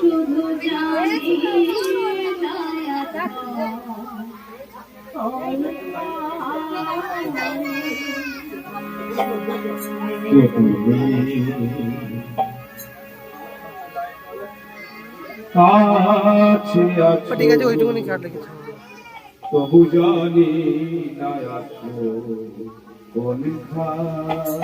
শুধু জানি ঠিক আছে, ওইটুকুনি কাট লিখেছি। তবু জানি না আছো কোনখানে,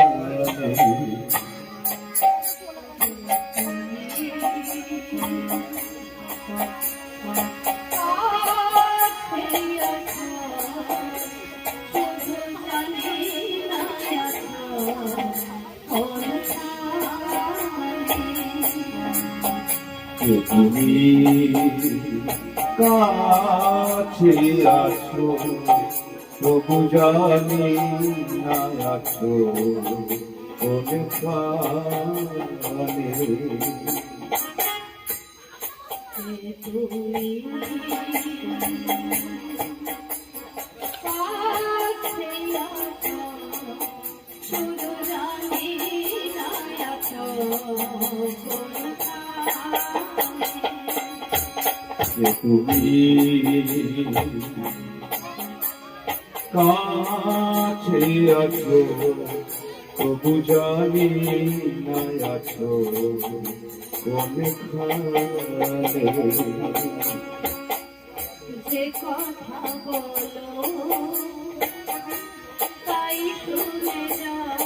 তুমি কাছে আছো তবু জানি না আছো কোনখানে, তুমি কাছে আছো তবু জানি না আছো কোনখানে, যে কথা বলো তাই শুনে যাও,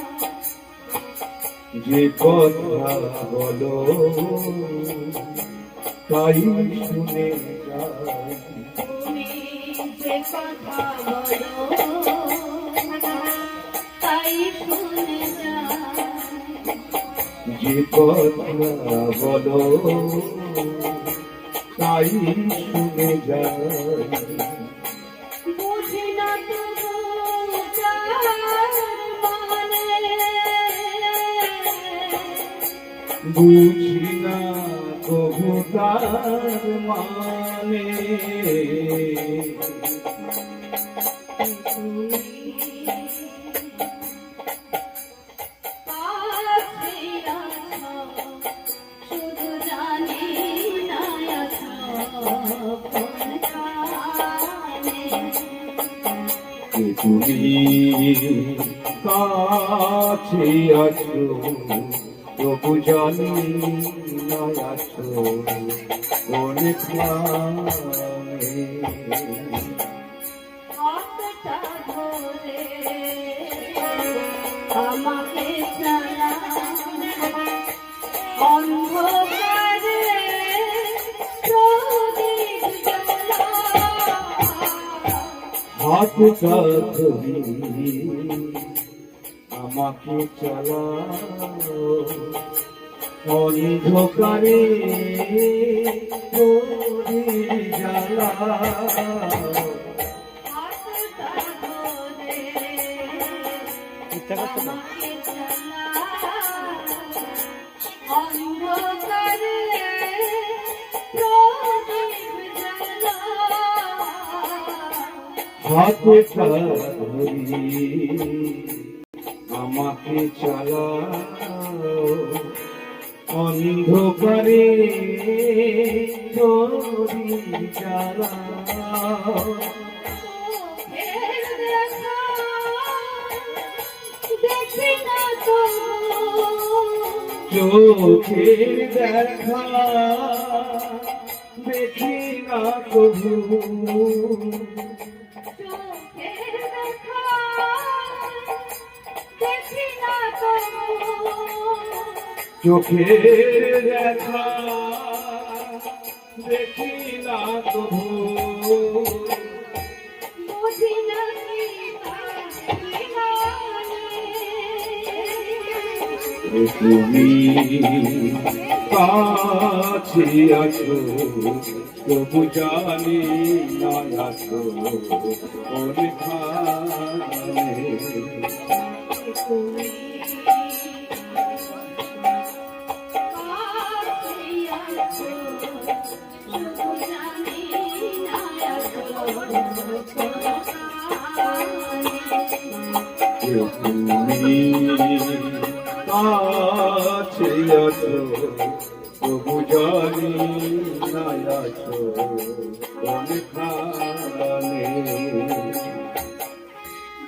যে কথা বলো তাই শুনে যাও, তুমি যে কথা বলো তাই শুনে যাও, যে কথা বলো তাই শুনে যাও, বুঝি না তবু যার মানে, বুঝি না তবু তার মানে, শুধু জানি না আছো কোনখানে, তুমি কাছে আছো তবু জানি না আছো কোনখানে, হাতটা ধরে আমাকে চালা অন্ধকারে প্রদীপ জ্বালা, হাতটা ধরি আমাকে চালাও অন্ধকারে প্রদীপ জ্বালাও, হাতটা ধরে আমাকে চালা অন্ধকারে প্রদীপ জ্বালা, হাতটা ধরি আমাকে চালাও অন্ধকারে প্রদীপ জ্বালাও, দেখি না তো চোখের দেখা দেখি না কবু, চোখের দেখা দেখি না তো, চোখের দেখা দেখি না কবু, বুঝি না কি তুমি কাছে আছো তবু জানি না আছো কোনখানে। তুমি কাছে আছো তবু জানি না আছো কোনখানে।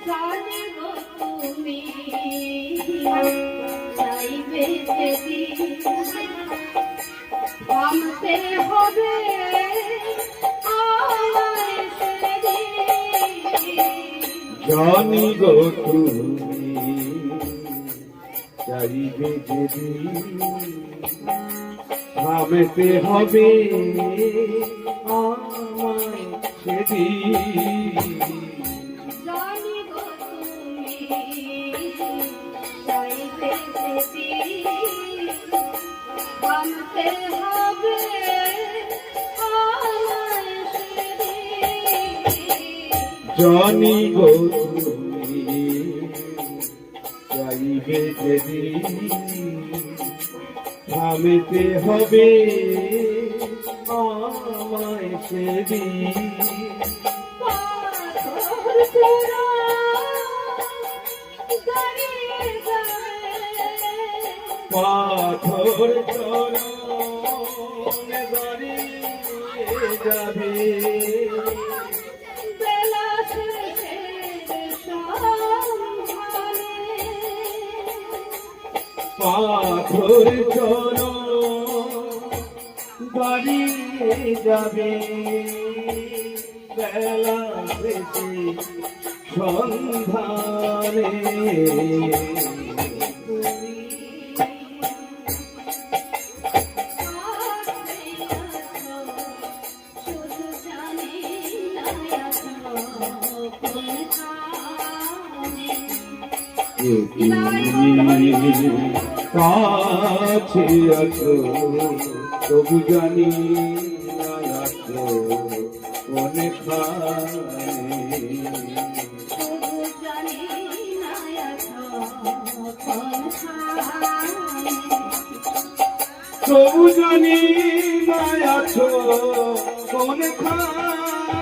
জানিব তুমি চাইবে যেদিন থামতে হবে আমায় সেদিন। জানি গো তুমি চাইবে যেদিন থামতে হবে আমায় সেদিন। জানিব তুমি চাইবে যেদিন থামতে হবে আমায় সেদিন। জানি গো তুমি চাইবে যেদিন থামতে হবে আমায় সেদিন। পাথর ছোড়া দাঁড়িয়ে যায়, পাথর চরণে দাঁড়িয়ে যাবে। বেলা শেষের সন্ধানে। পাথর চরণ দাঁড়িয়ে যাবে বেলা শেষে সন্ধানে। শুধু জানি না আছো কোনখানে। তুমি কাছে আছো তবু জানি না আছো কোনখানে। শুধু জানি না আছো কোনখানে। তবু জানি না আছো কোনখানে।